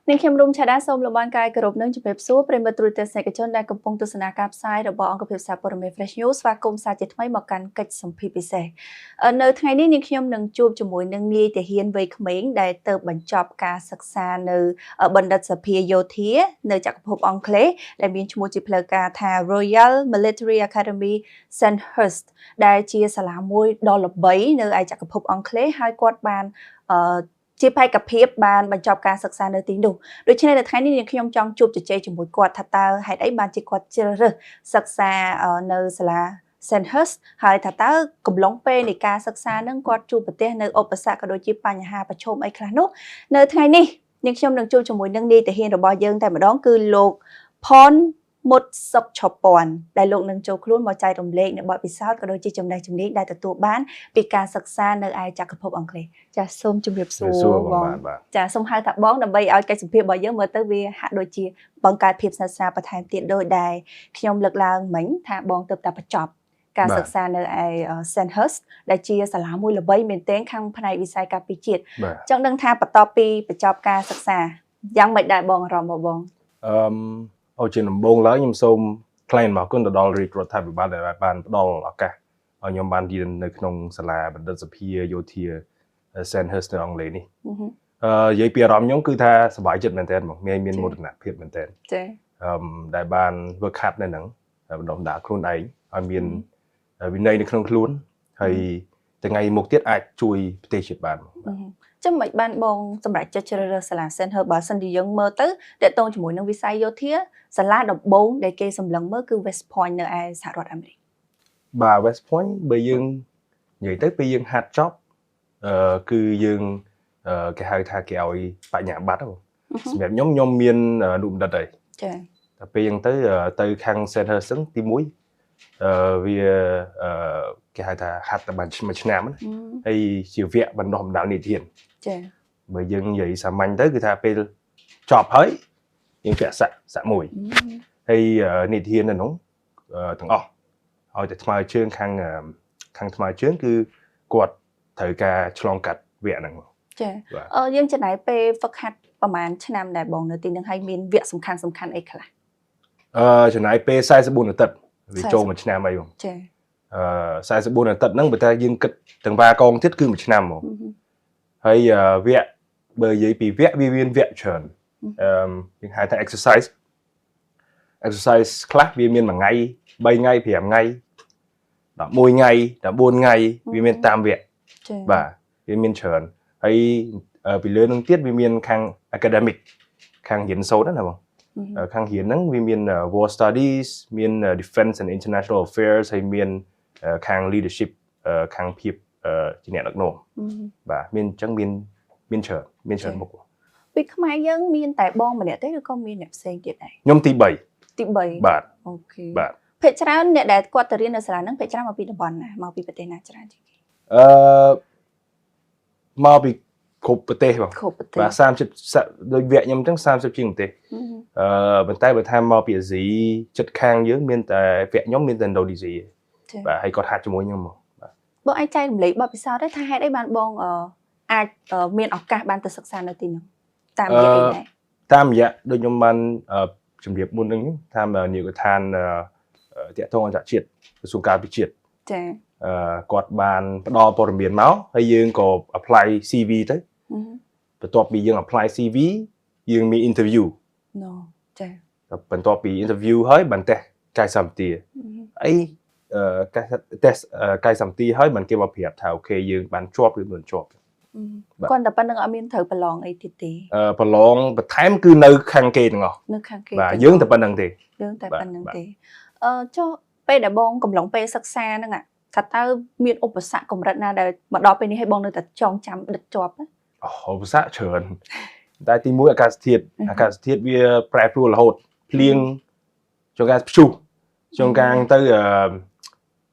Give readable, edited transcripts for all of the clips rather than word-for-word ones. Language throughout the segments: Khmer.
នឹងខ្ញុំរុំឆាដាសូមលំបានកាយគោរពនឹងជំរាបសួរប្រិមត្តទូរទស្សនិកជនដែលកំពុងទស្សនាការផ្សាយរបស់អង្គភាពសារព័ត៌មាន Fresh News ស្វាគមន៍សាជាថ្មីមកកាន់កិច្ចសម្ភាសន៍ពិសេសនៅថ្ងៃនេះនាងខ្ញុំនឹងជួបជាមួយនឹងនាយទាហានវ័យក្មេងដែលទៅបញ្ចប់ការសិក្សានៅបណ្ឌិតសភាយោធានៅចក្រភពអង់គ្លេសដែលមានឈ្មោះជាផ្លូវការថា Royal Military Academy Sandhurst ដែលជាសាលាមួយដ៏ល្បីនៅឯចក្រភពអង់គ្លេសហើយគាត់បានជាបេក្ខភាពបានបញ្ចប់ការសិក្សានៅទីនោះដូច្នេះនៅថ្ងៃនេះនាងខ្ញុំចង់ជួបជជែកជាមួយគាត់ថាតើហេតុអីបានជាគាត់ជ្រើសរើសសិក្សានៅសាលា Sandhurst ហើយថាតើកំឡុងពេលនៃការសិក្សានឹងគាត់ជួបប្រទះនៅឧបសគ្គក៏ដូចជាបញ្ហាប្រឈមអីខ្លះនោះនៅថ្ងៃនេះនាងខ្ញុំនឹងជួបជាមួយនឹងនាយទាហានរបស់យើងតែម្ដងគឺលោកផនមុតសុកឆពាន់ដែលលោកនឹងចូលខ្លួនមកចែករំលែកនៅបទពិសោធន៍ក៏ដូចជាចំណេះជំនាញដែលទទួលបានពីការសិក្សានៅឯចក្រភពអង់គ្លេសចាសសូមជម្រាបសួរបងចាសសូមហៅថាបងដើម្បីឲ្យកិច្ចសម្ភាសន៍របស់យើងមើលទៅវាហាក់ដូចជាបង្កើតភាពស្និទ្ធស្នាលបន្ថែមទៀតដោយដែលខ្ញុំលើកឡើងមិញថាបងទើបតែបញ្ចប់ការសិក្សានៅឯ Sandhurst ដែលជាសាលាមួយល្បីមែនទែនខាងផ្នែកវិស័យការពារជាតិចង់ដឹងថាបន្ទាប់ពីបញ្ចប់ការសិក្សាយ៉ាងម៉េចដែរបងអារម្មណ៍របស់បងអូជាដំបូងឡើងខ្ញុំសូមថ្លែងអំណរគុណទៅដល់រាជរដ្ឋាភិបាលដែលបានផ្ដល់ឱកាសឲ្យខ្ញុំបានរៀននៅក្នុងសាលាបណ្ឌិតសភាយោធា Sandhurst នៅអង់គ្លេសនេះនិយាយពីអារម្មណ៍ខ្ញុំគឺថាសប្បាយចិត្តមែនទែនមកមានមោទនភាពមែនទែនចាដែលបានធ្វើខាត់នៅហ្នឹងបណ្ដុះបណ្ដាលខ្លួនឯងឲ្យមានវិន័យនៅក្នុងខ្លួនហើយថ្ងៃមុខទៀតអាចជួយប្រទេសជាតិបានចាំមិនបានបងសម្រាប់ចិត្តជ្រើសរើសសាលា Sandhurst បើសិនជាយើងមើលទៅតកតងជាមួយនឹងវិស័យយោធាសាលាដំបូងដែលគេសម្លឹងមើលគឺ West Point នៅឯសហរដ្ឋអាមេរិកបាទ West Point បើយើងនិយាយទៅពេលយើងហាត់ចប់គឺយើងគេហៅថាគេឲ្យបញ្ញាបត្រសម្រាប់ខ្ញុំមានអនុបណ្ឌិតហើយចាតែពេលហ្នឹងទៅខាង Sandhurst ទី1វាគេហៅថាហាត់តែបានមួយឆ្នាំហើយជាវគ្គបណ្ដុះបណ្ដាលនីតិធានចាបើយើងនិយាយសាមញ្ញទៅគឺថាពេលចប់ហើយយើងពាក់សាក់មួយហើយនីតិធាននៅនោះទាំងអស់ឲ្យតែថ្មើរជើងខាងថ្មើរជើងគឺគាត់ត្រូវការឆ្លងកាត់វគ្គហ្នឹងចាយើងចំណាយពេលហ្វឹកហាត់ប្រហែលឆ្នាំដែរបងនៅទីហ្នឹងហើយមានវគ្គសំខាន់អីខ្លះចំណាយពេល44អាទិត្យវាចូលមួយឆ្នាំអីបងចា44អាទិត្យហ្នឹងបើតែយើងគិតទាំងវាកងទៀតគឺមួយឆ្នាំហ្មងហើយវគ្គបើនិយាយពីវគ្គវាមានវគ្គច្រើនយើងហៅថា exercise ខ្លះវាមាន1ថ្ងៃ3ថ្ងៃ5ថ្ងៃ11ថ្ងៃ14ថ្ងៃវាមានតាមវគ្គបាទវាមានច្រើនហើយពីលើនឹងទៀតវាមានខាង academic ខាងរៀនសូត្រណាបងខាងរៀនហ្នឹងវាមាន war studies មាន defense and international affairs ហើយមានខាង leadership ខាងភាពជាអ្នកដឹកនាំបាទមានអញ្ចឹងមានច្រើនមុខពីខ្មែរយើងមានតែបងម្នាក់ទេឬក៏មានអ្នកផ្សេងទៀតដែរខ្ញុំទី3បាទអូខេបាទភាគច្រើនអ្នកដែលគាត់ទៅរៀននៅសាលាហ្នឹងភាគច្រើនមកពីតំបន់ណាមកពីប្រទេសណាច្រើនជាងគេមកពីគ្រប់ប្រទេសបងបាទ30ដូចវគ្គខ្ញុំអញ្ចឹង30ជាងប្រទេសប៉ុន្តែបើថាមកពីអាស៊ីចិត្តខាងយើងមានតែវគ្គខ្ញុំមានតែឥណ្ឌូនេស៊ីបាទហើយគាត់ហាត់ជាមួយខ្ញុំមកបាទបងអាចចែករំលែកបទពិសោធន៍ទេថាហេតុអីបានបងអាចមានឱកាសបានទៅសិក្សានៅទីនោះតាមរយៈអីដែរតាមរយៈដូចខ្ញុំបានជម្រាបមុនហ្នឹងថានាយកដ្ឋានតាក់ទងអន្តរជាតិក្រសួងការពារជាតិចាគាត់បានផ្ដល់ព័ត៌មានមកហើយយើងក៏ apply CV ទៅបន្ទាប់ពីយើង apply CV យើងមាន interview ចាបន្ទាប់ពី interview ហើយបានតេស្តកាយសម្បទាអីតេស្តកាយសម្បទាហើយបានគេមកប្រាប់ថាអូខេយើងបានជាប់ឬមិនជាប់គាត់តែប៉ុណ្្នឹងអត់មានត្រូវប្រឡងអីទៀតទេប្រឡងបន្ថែមគឺនៅខាងគេទាំងអស់នៅខាងគេបាទយើងតែប៉ុណ្្នឹងទេចុះពេលដែលបងកំឡុងពេលសិក្សាហ្នឹងថាតើមានឧបសគ្គកម្រិតណាដែលមកដល់ពេលនេះឲ្យបងនៅតែចងចាំដិតជាប់ឧបសគ្គច្រើនតែទី1អាកាសធាតុវាប្រែប្រួលរហូតភ្លៀងចង្កាព្យុះចង្កាទៅ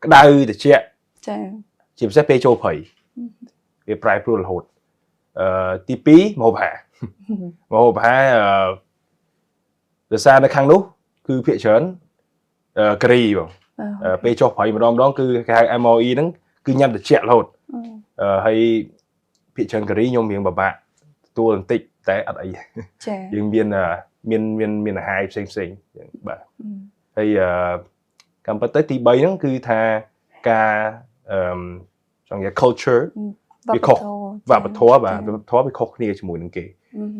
ក្តៅត្រជាក់ចាជាពិសេសពេលចូលព្រៃវាប្រែប្រួលរហូតទី2ម្ហូបអាហាររសារនៅខាងនោះគឺភាគច្រើនការីបងពេលចុះព្រៃម្ដងគឺគេហៅ MOE ហ្នឹងគឺញ៉ាំត្រជាក់រហូតហើយភាគច្រើនការីខ្ញុំរៀងពិបាកទទួលបន្តិច តែអត់អី ចា៎ យើងមានអាហារផ្សេងបាទហើយកម្មពិតទៅទី3ហ្នឹងគឺថាការចង់និយាយ culture វាខុសវប្បធម៌បាទវប្បធម៌វាខុសគ្នាជាមួយនឹងគេ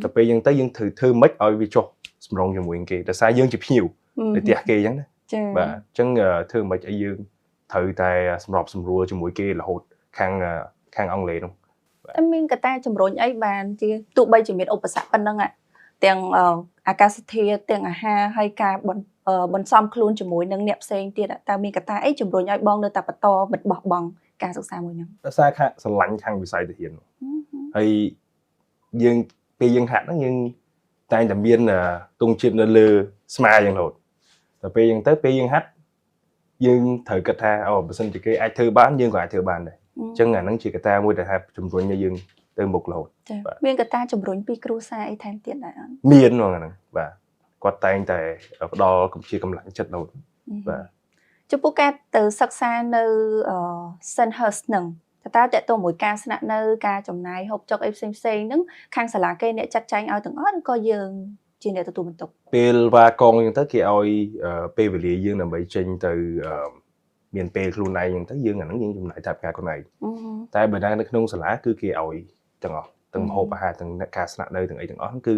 តែពេលអញ្ចឹងទៅយើងត្រូវធ្វើម៉េចឲ្យវាចុះសម្រុងជាមួយនឹងគេដោយសារយើងជាភ្ញៀវនៅផ្ទះគេអញ្ចឹងណាបាទអញ្ចឹងធ្វើម៉េចឲ្យយើងត្រូវតែសម្របសម្រួលជាមួយគេរហូតខាងអង់គ្លេសនោះតែមានកត្តាជំរុញអីបានជាទោះបីជាមានឧបសគ្គប៉ុណ្ណឹងទាំងអាកាសធាតុទាំងអាហារហើយការបន្សំខ្លួនជាមួយនឹងអ្នកផ្សេងទៀតតើមានកត្តាអីជំរុញឲ្យបងនៅតែបន្តបិទបោះបង់ការសិក្សាមួយហ្នឹងដោយសារស្រឡាញ់ខាងវិស័យទាហានហើយយើងពេលយើងហាត់ហ្នឹងយើងតែងតែមានទង់ជាតិនៅលើស្មាយ៉ាងរហូតតែពេលអញ្ចឹងទៅពេលយើងហាត់យើងត្រូវគិតថាបើសិនជាគេអាចធ្វើបានយើងក៏អាចធ្វើបានដែរអញ្ចឹងអាហ្នឹងជាកត្តាមួយដែលថាជំរុញឲ្យយើងទៅមុខរហូតមានកត្តាជំរុញពីគ្រួសារអីថែមទៀតដែរអត់មានហ្មងហ្នឹងបាទគាត់តែងតែផ្ដល់ជាកម្លាំងចិត្តរហូតបាទចំពោះការទៅសិក្សានៅ Sandhurst ហ្នឹងតើតើតទៅមួយការស្នាក់នៅការចំណាយហូបចុកអីផ្សេងហ្នឹងខាងសាលាគេអ្នកចាត់ចែងឲ្យទាំងអស់ឬក៏យើងជាអ្នកទទួលបន្ទុកពេលវ៉ាកងអញ្ចឹងទៅគេឲ្យពេលវេលាយើងដើម្បីចេញទៅមានពេលខ្លួនឯងអញ្ចឹងទៅយើងអាហ្នឹងយើងចំណាយតាមការខ្លួនឯងតែបើនៅក្នុងសាលាគឺគេឲ្យទាំងអស់ទាំងម្ហូបអាហារទាំងការស្នាក់នៅទាំងអីទាំងអស់គឺ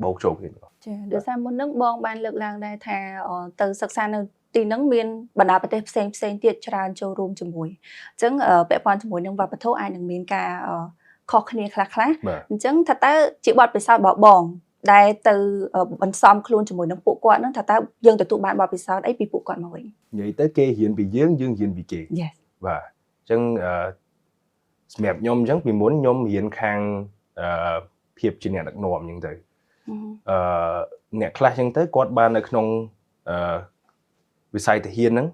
បូកចូលគ្នាទាំងអស់ចាដោយសារមុនហ្នឹងបងបានលើកឡើងដែរថាទៅសិក្សានៅទីហ្នឹងមានបណ្ដាប្រទេសផ្សេងទៀតច្រើនចូលរួមជាមួយអញ្ចឹងពាក់ព័ន្ធជាមួយនឹងវប្បធម៌អាចនឹងមានការខុសគ្នាខ្លះអញ្ចឹងថាតើជាបទពិសោធន៍របស់បងដែលទៅបន្សំខ្លួនជាមួយនឹងពួកគាត់ហ្នឹងថាតើយើងទទួលបានបទពិសោធន៍អីពីពួកគាត់មកវិញនិយាយទៅគេរៀនពីយើងរៀនពីគេបាទអញ្ចឹងសម្រាប់ខ្ញុំអញ្ចឹងពីមុនខ្ញុំរៀនខាងភាពជាអ្នកដឹកនាំអញ្ចឹងទៅអ្នកខ្លះអញ្ចឹងទៅគាត់បាននៅក្នុងវិស័យទាហានហ្នឹង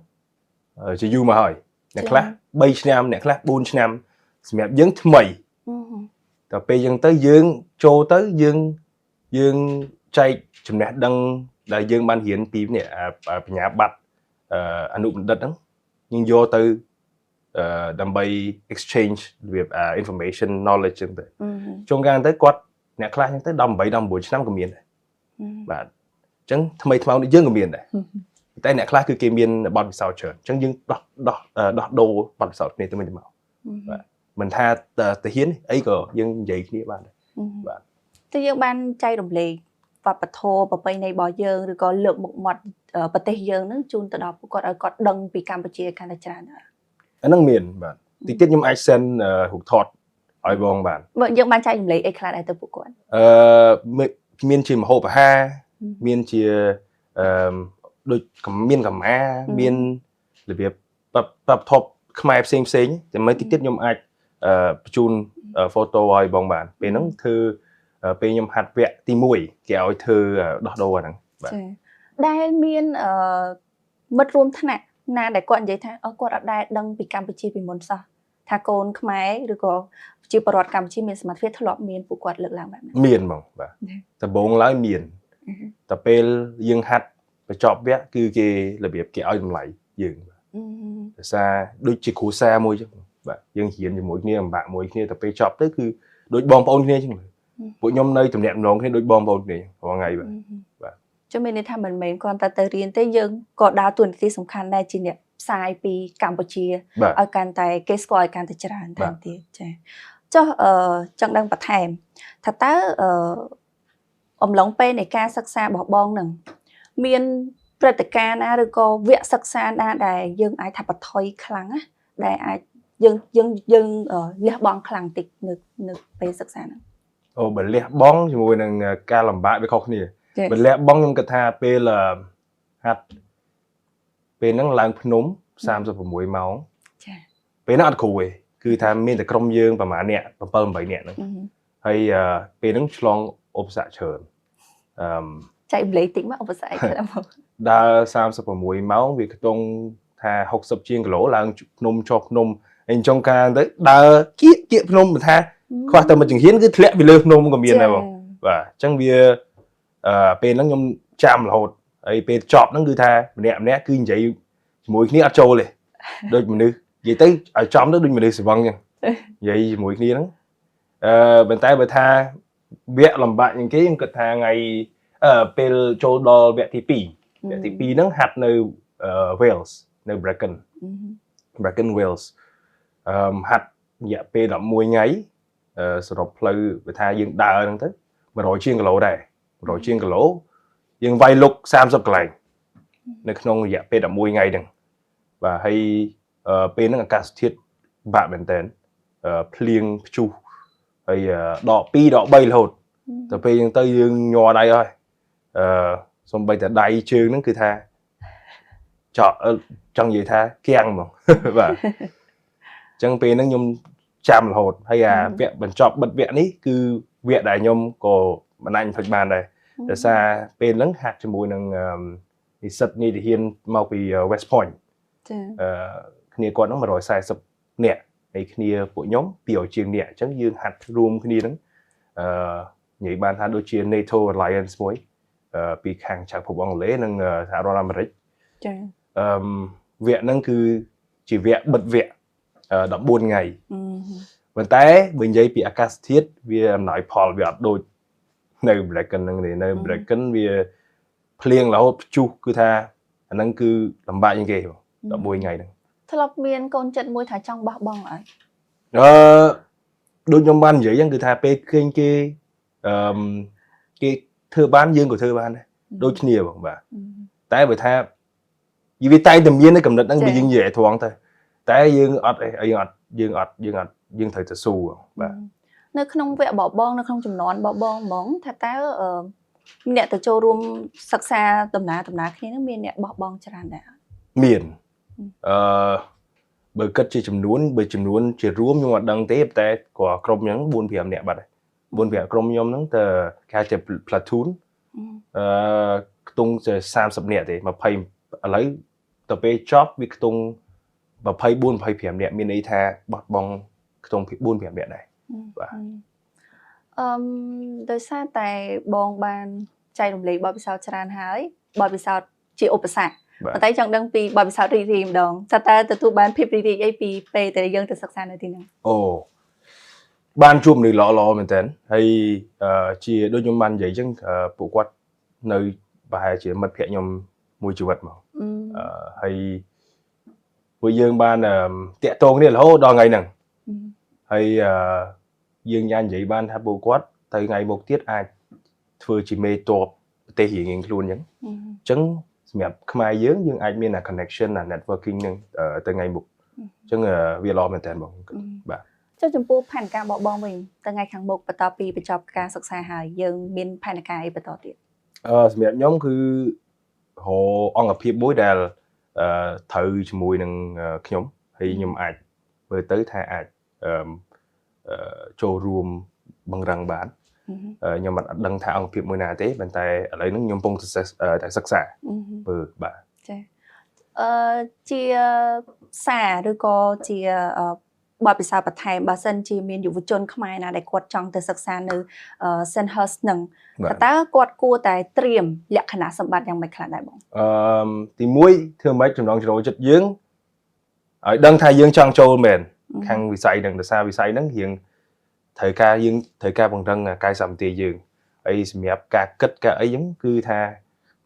ជាយូរមកហើយអ្នកខ្លះ3ឆ្នាំអ្នកខ្លះ4ឆ្នាំសម្រាប់យើងថ្មីតែពេលអញ្ចឹងទៅយើងចូលទៅយើងចែកចំណេះដឹងដែលយើងបានរៀនពីនេះបញ្ញាបត្រអនុបណ្ឌិតហ្នឹងយើងយកទៅដើម្បី exchange របៀប information knowledge ចឹងទៅជួនកាលទៅគាត់អ្នកខ្លះចឹងទៅ18 19ឆ្នាំក៏មានដែរបាទអញ្ចឹងថ្មីថ្មោងដូចយើងក៏មានដែរតែអ្នកខ្លះគឺគេមានបទពិសោធន៍ច្រើនអញ្ចឹងយើងដោះដូរបទពិសោធន៍គ្នាទៅវិញទៅមកបាទមិនថាទាហានអីក៏យើងនិយាយគ្នាបានដែរបាទតែយើងបានចែករំលែកវប្បធម៌ប្រពៃណីរបស់យើងឬក៏លើកមុខមាត់ប្រទេសយើងហ្នឹងជូនទៅដល់ពួកគាត់ឲ្យគាត់ដឹងពីកម្ពុជាកាន់តែច្រើនដែរអាហ្នឹងមានបាទតិចទៀតខ្ញុំអាច send រូបថតឲ្យបងបានបើយើងបានចែករំលែកអីខ្លះដែរទៅពួកគាត់មានជាម្ហូបអាហារមានជាដូចមានកម្មាមានរបៀបបបថប់ខ្មែរផ្សេងតែមិនតិចទៀតខ្ញុំអាចបញ្ជូន photo ឲ្យបងបានពេលហ្នឹងធ្វើពេលខ្ញុំហាត់វគ្គទី1គេឲ្យធ្វើដោះដូរអាហ្នឹងបាទដែលមានមិត្តរួមថ្នាក់ណាដែលគាត់និយាយថាគាត់អត់ដែលដឹងពីកម្ពុជាពីមុនសោះថាកូនខ្មែរឬក៏ជាបរិវត្តកម្ពុជាមានសមត្ថភាពធ្លាប់មានពួកគាត់លើកឡើងបែបហ្នឹងមានហ្មងបាទដំបូងឡើយមានតែពេលយើងហាត់បញ្ចប់វគ្គគឺគេរបៀបគេឲ្យតម្លៃយើងដោយសារដូចជាគ្រូសាមួយចឹងបាទយើងរៀនជាមួយគ្នាអំបាក់មួយគ្នាតែពេលចប់ទៅគឺដូចបងប្អូនគ្នាចឹងពួកខ្ញុំនៅទំនាក់ទំនងគ្នាដូចបងប្អូនគ្នារាល់ថ្ងៃបាទចាំមានន័យថាមិនមែនគ្រាន់តែទៅរៀនទេយើងក៏ដើរតួនាទីសំខាន់ដែរជាអ្នកផ្សាយពីកម្ពុជាឲ្យកាន់តែគេស្គាល់ឲ្យកាន់តែច្រើនថែមទៀតចាចុះចង់ដឹងបន្ថែមថាតើអំឡុងពេលនៃការសិក្សារបស់បងនឹងមានព្រឹត្តិការណ៍ណាឬក៏វគ្គសិក្សាណាដែលយើងអាចថាបន្ថយខ្លាំងណាដែលអាចយើងលះបង់ខ្លាំងតិចនៅពេលសិក្សាហ្នឹងបើលះបង់ជាមួយនឹងការលំបាកវាខុសគ្នាបើលះបង់ខ្ញុំគិតថាពេលហាត់ពេលហ្នឹងឡើងភ្នំ36ម៉ោងចាពេលហ្នឹងអត់គ្រូទេគឺថាមានតែក្រុមយើងប្រហែលអ្នក7 8នាក់ហ្នឹងហើយពេលហ្នឹងឆ្លងឧបសគ្គច្រើនចែកម្លែកតិចមកឧបសគ្គខ្លះមកដើរ36ម៉ោងវាខ្ទង់ថា60ជាងគីឡូឡើងភ្នំចុះភ្នំអញ្ចឹងការទៅដើរគៀកភ្នំមិនថាខ្វះតែមួយចង្ហៀនគឺធ្លាក់ពីលើភ្នំក៏មានដែរបងបាទអញ្ចឹងវាពេលហ្នឹងខ្ញុំចាំរហូតហើយពេលចប់ហ្នឹងគឺថាម្នាក់គឺនិយាយជាមួយគ្នាអត់ចូលទេដូចមនុស្សនិយាយទៅឲ្យចំទៅដូចមនុស្សស្វឹងអញ្ចឹងនិយាយជាមួយគ្នាហ្នឹងប៉ុន្តែបើថា vẽ làm bạn những cái cực thà ngày pel châu đo vẽ thì pi nó hạt nơi Wales nơi Brecon Wales hạt dạ pe đậm mùi ngáy sờ đọc lời về thà dương đào đang tới mà rồi chiên cái lỗ đây rồi chiên cái lỗ dương vay lục sam sập lại nơi không dạ pe đậm mùi ngáy đừng và hay pe nó là cast thiết bạn bên tên plieng chu hay đọ pi đọ bay lột từ pe dương tới dương nhò đây thôi xong bây giờ đầy chương nó cứ tha chọn trong gì tha kiang mà và chẳng pe nó nhung chạm là hột hay vẽ bẩn chọc bật vẽ ní cứ vẽ đại nhung của bạn anh thật bàn này để xa pe lớn hạt cho mùi năng thì sật ni thì hiên mau vì West Point kia con nó mà rồi sai sập nè này kia của nhóm biểu trường nè chẳng dương hạt room kia đó nhảy bàn hạt đôi chia NATO Alliance mới bị hàng chặt phục ông lễ năng thả ra làm đấy vẽ năng cứ chỉ vẽ bật vẽ đã 4 ngày vấn té bên dây bị akas thiết vì nói Paul vì đôi nơi Brecon năng này nơi Brecon vì plieng là hộp chu cứ tha năng cứ làm bại như vậy đã 4 ngày này thật là miền con trận môi thả trong bạc bong ấy đôi nhóm ban vậy cứ tha pe kênh cái thơ bán dương của thơ bán này đôi nhiều bằng bà tại bởi tha vì tay tầm nhiên nó cầm đất đang bị dương dễ thoáng thôi tại dương thời tự xù bà nó không vẽ bỏ bong nó không chùm nón bỏ bong bóng thật tá nè từ châu room sắc xa tầm ná khi nó miền nè bỏ bong chả đã miền bởi cất chỉ chùm nuốn chỉ rúm nhưng mà đăng tế tại của krom nhắn buôn phiền nè bà đây buôn phiền krom nhóm nó từ khai chụp platoon tung từ sam sập nè thì mà pay lấy tập pe job vì tung và pay buôn pay phiền nè miền ấy tha bọt bong tung buôn phiền nè nàyโดยซาแต่บองบานใจลมเล็กบอยพิสาวจรานหายบอยพิสาวจีอุปสรรคแต่จังดังปีบอยพิสาวรีมดองซาแต่ตัวบานพิบรีไอปีเปแต่ยังแต่ศึกษาในที่นั้นโอ้บ้านชุ่มนี่ล้อเหมือนกันให้จีโดยยมมันใหญ่จังปลูกวัดในบายจีมัดเพียยมมวยจีวัดมั้งให้วิญญาณบ้านเตะตรงนี่แหละโหดอไงหนังให้dương nhan vậy ban tháp bồ quát từ ngày một tiết ai vừa chỉ mê tổ thể hiện luôn nhẫn chứng mẹp mai dướng nhưng ai miền là connection là networking nhưng từ ngày một chứng việc lo mình tiền bằng bà cho chúng tôi phản ca bỏ bom mình từ ngày tháng một và tàu pi bị chọc ca sạc xa hài dương miền phản ca ấy bắt đầu tiệt mẹp nhóm cứ hồ ông ở phía bối đà thử mùi nâng nhóm hay nhóm ai với tới thay ai châu rùm bằng răng bán nhưng mà đăng thảo việc mùi nào thế bàn tay lấy nó nhôm bông tại sắc xả bà chia xả rồi có chia bà bị sao bà thầy bà sân chia miền dụ vật chôn không ai nào để quật trong từ sắc xả nơi sân hơi nâng và ta quật cua tại tiềm lệ khả năng sầm bát yang mày khả đại bông thì muối thường mấy trong đó chỉ rồi chất dưỡng ở đăng thay dưỡng trong châu mền khang vì say đằng xa vì say nắng hiện thời ca bằng răng cai sầm tì dương ấy mẹp ca kết ca ấy giống cứ tha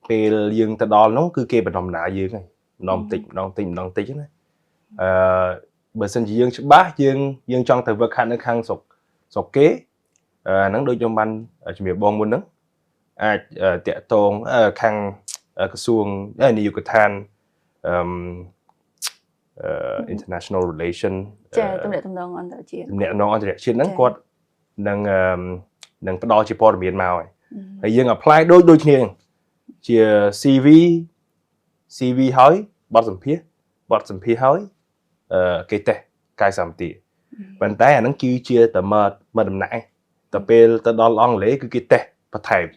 pe dương ta đo nó cứ kê bên đồng nạ dương này non tịnh này bờ sân dương bá dương trong thời vật khăn nó khang sọc kế nắng đôi trong ban chỉ miệng bong muốn nắng tẹt tông khang cái xuồng nhiều cái than international relation tâm lệ tâm nong anh đã chuyện nắng quạt nâng đo chỉ po miền màu ấy dương apply đôi nhiều chia CV hỏi bot some phía hỏi cái tệ cái sắm tỉ bàn tay nó chia tờ mờ đầm nại tờ pel tờ đo long lễ cứ cái tệ và thầy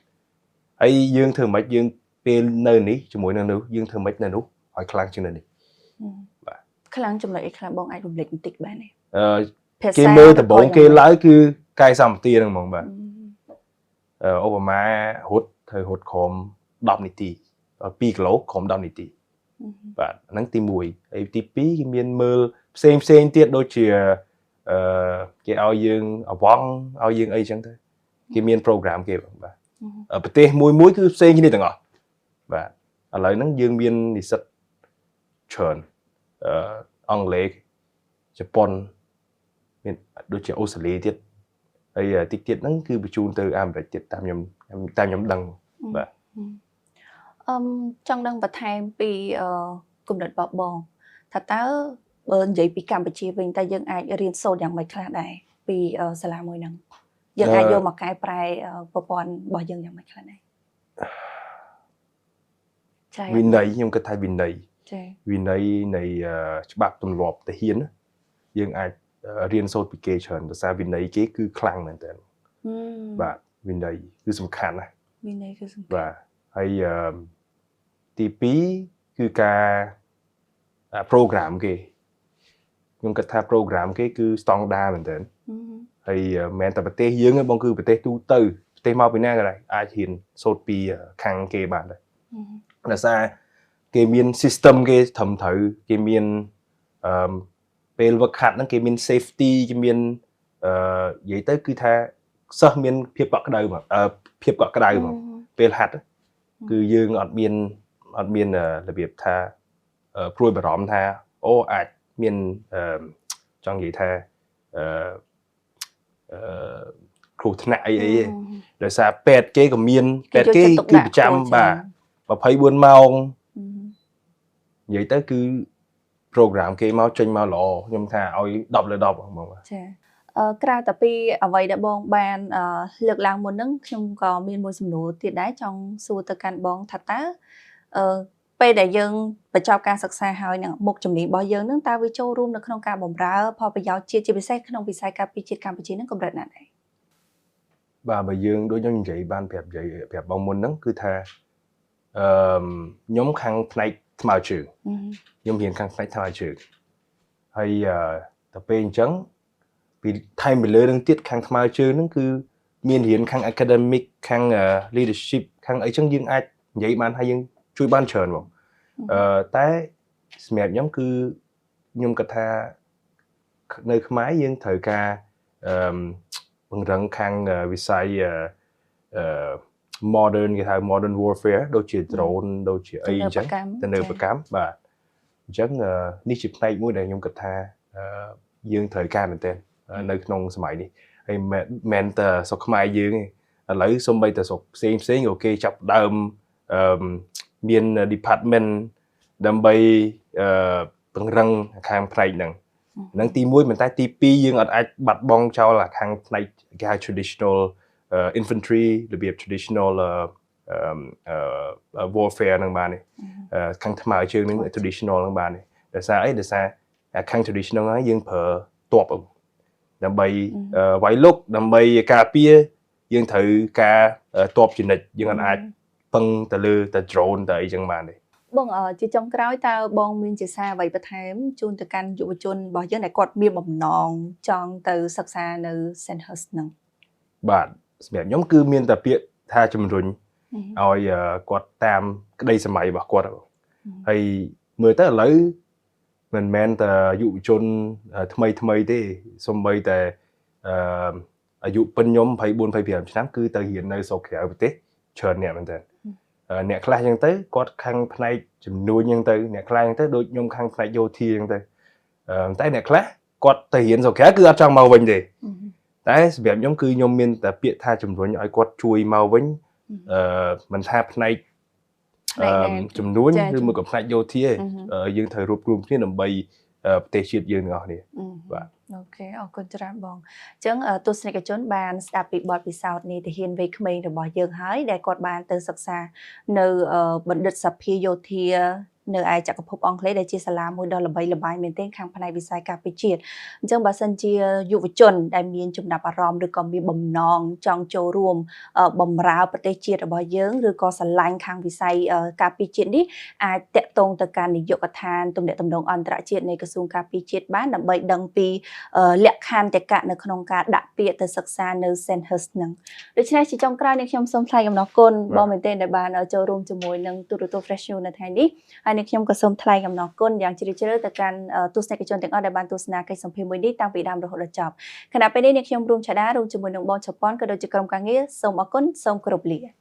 ấy dương thường mấy dương pel nơi ní cho mỗi nơi nữ dương thường mấy nơi nữ hỏi khang trên nơi này khả năng trong lại khả năng bong ai đùm lịch tịch bạn này cái mơ từ bốn cái lái cứ cài sầm tiền đằng mong bạn Obama hốt khom đom nít tì pi lỗ khom đom nít tì và nắng tim mùi ấy tí pí cái miền mơ xem tiết đôi chìa cái ao dương ao dương ấy chẳng thế គេមាន program គេបាទប្រទេសមួយគឺផ្សេងគ្នាទាំងអស់បាទឥឡូវហ្នឹងយើងមាននិស្សិតច្រើនអង់គ្លេសជប៉ុនមានដូចជាអូស្ត្រាលីទៀតហើយតិចទៀតហ្នឹងគឺបញ្ជូនទៅអាមេរិកទៀតតាមខ្ញុំដឹងបាទចង់ដឹងបន្ថែមពីគំនិតរបស់បងថាតើបើនិយាយពីកម្ពុជាវិញតើយើងអាចរៀនសូត្រយ៉ាងម៉េចខ្លះដែរពីសាលាមួយហ្នឹងយើងអាចយកមកកែប្រែប្រព័ន្ធរបស់យើងយ៉ាងម៉េចខ្លះដែរវិន័យខ្ញុំគិតថាវិន័យនៃច្បាប់ទម្លាប់ទាហានយើងអាចរៀនសូត្រពីគេច្រើនភាសាវិន័យគេគឺខ្លាំងមែនតើបាទវិន័យគឺសំខាន់ណាស់វិន័យគឺសំខាន់បាទហើយទី2គឺការ program គេខ្ញុំគិតថា program គេគឺ standard មែនតើហើយមិនមែនតែប្រទេសយើងទេបងគឺប្រទេសទូទៅប្រទេសមកពីណាក៏ដែរអាចរៀនសូត្រពីខាងគេបានដែរដោយសារគេមាន system គេត្រឹមត្រូវគេមានពេលវឹកហាត់ហ្នឹងគេមាន safety គេមាននិយាយទៅគឺថាសិស្សមានភាពកក់ក្ដៅមកពេលហាត់គឺយើងអត់មានរបៀបថាព្រួយបារម្ភថាអូអាចមានចង់និយាយថាគ្រោះថ្នាក់អីដោយសារពេទ្យគេក៏មានពេទ្យគេគឺប្រចាំបាទ24ម៉ោងនិយាយទៅគឺ program គេមកចេញមកល្អខ្ញុំថាឲ្យ10 លើ 10ហ្មងបាទចាក្រៅតែពីអ្វីដែលបងបានលើកឡើងមុនហ្នឹងខ្ញុំក៏មានមួយសំណួរទៀតដែរចង់សួរទៅកាន់បងថាតើពេលដែលយើងបញ្ចប់ការសិក្សាហើយនឹងមុខជំនាញរបស់យើងនឹងតើវាចូលរួមនៅក្នុងការបម្រើផលប្រយោជន៍ជាតិជាពិសេសក្នុងវិស័យការពារជាតិកម្ពុជានឹងកម្រិតណាដែរបាទបើយើងដូចខ្ញុំនិយាយបានប្រាប់បងមុនហ្នឹងគឺថាខ្ញុំខាងផ្នែកថ្មើរជើងខ្ញុំរៀនខាងផ្នែកថ្មើរជើងហើយតែពេលអញ្ចឹងពីថែមពីលើនឹងទៀតខាងថ្មើរជើងហ្នឹងគឺមានរៀនខាង academic ខាង leadership ខាងអីចឹងយើងអាចនិយាយបានហើយយើងជួយបានច្រើនហ្មងតែសម្រាប់ខ្ញុំគឺខ្ញុំគិតថានៅខ្មែរយើងត្រូវការពង្រឹងខាងវិស័យmodern គេហៅ modern warfare ដូចជា drone ដូចជាអីអញ្ចឹងទំនើបកម្មបាទអញ្ចឹងនេះជាផ្នែកមួយដែលខ្ញុំគិតថាយើងត្រូវការមែនទែននៅក្នុងសម័យនេះហើយមិនតែស្រុកខ្មែរយើងទេឥឡូវសូម្បីតែស្រុកផ្សេងក៏គេចាប់ដើមមាន department ដើម្បីពង្រឹងខាងផ្នែកហ្នឹងទី1មិនតែទី2យើងអាចបាត់បង់ចោលខាងផ្នែកគេហៅ traditional infantry របៀប traditional warfare ហ្នឹងបាននេះខាងថ្មើរជើងហ្នឹង traditional ហ្នឹងបាននេះដោយសារអីដោយសារខាង traditional ហ្នឹងយើងប្រើទ័ពដើម្បីវាយលុកដើម្បីការពារយើងត្រូវការទ័ពជានិច្ចយើងអាចពឹងទៅលើតែ drone តែអីចឹងបានទេបងជាចុងក្រោយតើបងមានជាសារអ្វីបន្ថែមជូនទៅកាន់យុវជនរបស់យើងដែលគាត់មានបំណងចង់ទៅសិក្សានៅ Sandhurst ហ្នឹងបាទសម្រាប់ខ្ញុំគឺមានតែពាក្យថាជំរុញឲ្យគាត់តាមក្តីសម័យរបស់គាត់ហើយមើលទៅឥឡូវមិនមែនតែយុវជនថ្មីទេសូម្បីតែអាយុប៉ុនខ្ញុំ24 25ឆ្នាំគឺទៅរៀននៅស្រុកក្រៅប្រទេសច្រើនអ្នកមែនតើអ្នកខ្លះចឹងទៅគាត់ខាងផ្នែកជំនួញចឹងទៅអ្នកខ្លះចឹងទៅដូចខ្ញុំខាងផ្នែកយោធាចឹងទៅតែអ្នកខ្លះគាត់ទៅរៀនស្រុកក្រៅគឺអត់ចង់មកវិញទេតែសម្រាប់ខ្ញុំគឺខ្ញុំមានតែពាក្យថាជំរុញឲ្យគាត់ជួយមកវិញមិនថាផ្នែកជំនួញឬមួយក៏ផ្នែកយោធាយើងត្រូវរួបរวมគ្នាដើម្បីប្រទេសជាតិយើងទាំងអស់គ្នាបាទអូខេអរគុណច្រើនបងអញ្ចឹងទស្សនិកជនបានស្ដាប់ពីបទពិសោធន៍នៃទាហានវ័យក្មេងរបស់យើងហើយដែលគាត់បានទៅសិក្សានៅបណ្ឌិតសភាយោធានៅឯចក្រភពអង់គ្លេសដែលជាសាលាមួយដ៏ល្បីល្បាញមែនទែនខាងផ្នែកវិស័យការពារជាតិអញ្ចឹងបើសិនជាយុវជនដែលមានចំណាប់អារម្មណ៍ឬក៏មានបំណងចង់ចូលរួមបម្រើប្រទេសជាតិរបស់យើងឬក៏ស្រឡាញ់ខាងវិស័យការពារជាតិនេះអាចតាក់ទងទៅកាន់នាយកដ្ឋានទំនាក់ទំនងអន្តរជាតិនៃក្រសួងការពារជាតិបានដើម្បីដឹងពីលក្ខន្តិកៈនៅក្នុងការដាក់ពាក្យទៅសិក្សានៅ Sandhurst ហ្នឹងដូច្នេះជាចុងក្រោយនេះខ្ញុំសូមថ្លែងអំណរគុណបងមែនទែនដែលបានចូលរួមជាមួយនឹងទូរទស្សន៍ Fresh News នៅថ្ងៃនេះហើយ នេះខ្ញុំក៏សូមថ្លែងអំណរគុណយ៉ាងជ្រាលជ្រៅទៅកាន់ទស្សនិកជនទាំងអស់ដែលបានទស្សនាកិច្ចសម្ភាសន៍មួយនេះតាំងពីដើមរហូតដល់ចប់ខណៈពេលនេះខ្ញុំរួមឆាដារួមជាមួយនឹងបងឆប៉ុនក៏ដូចជាក្រុមការងារសូមអរគុណសូមគោរពលា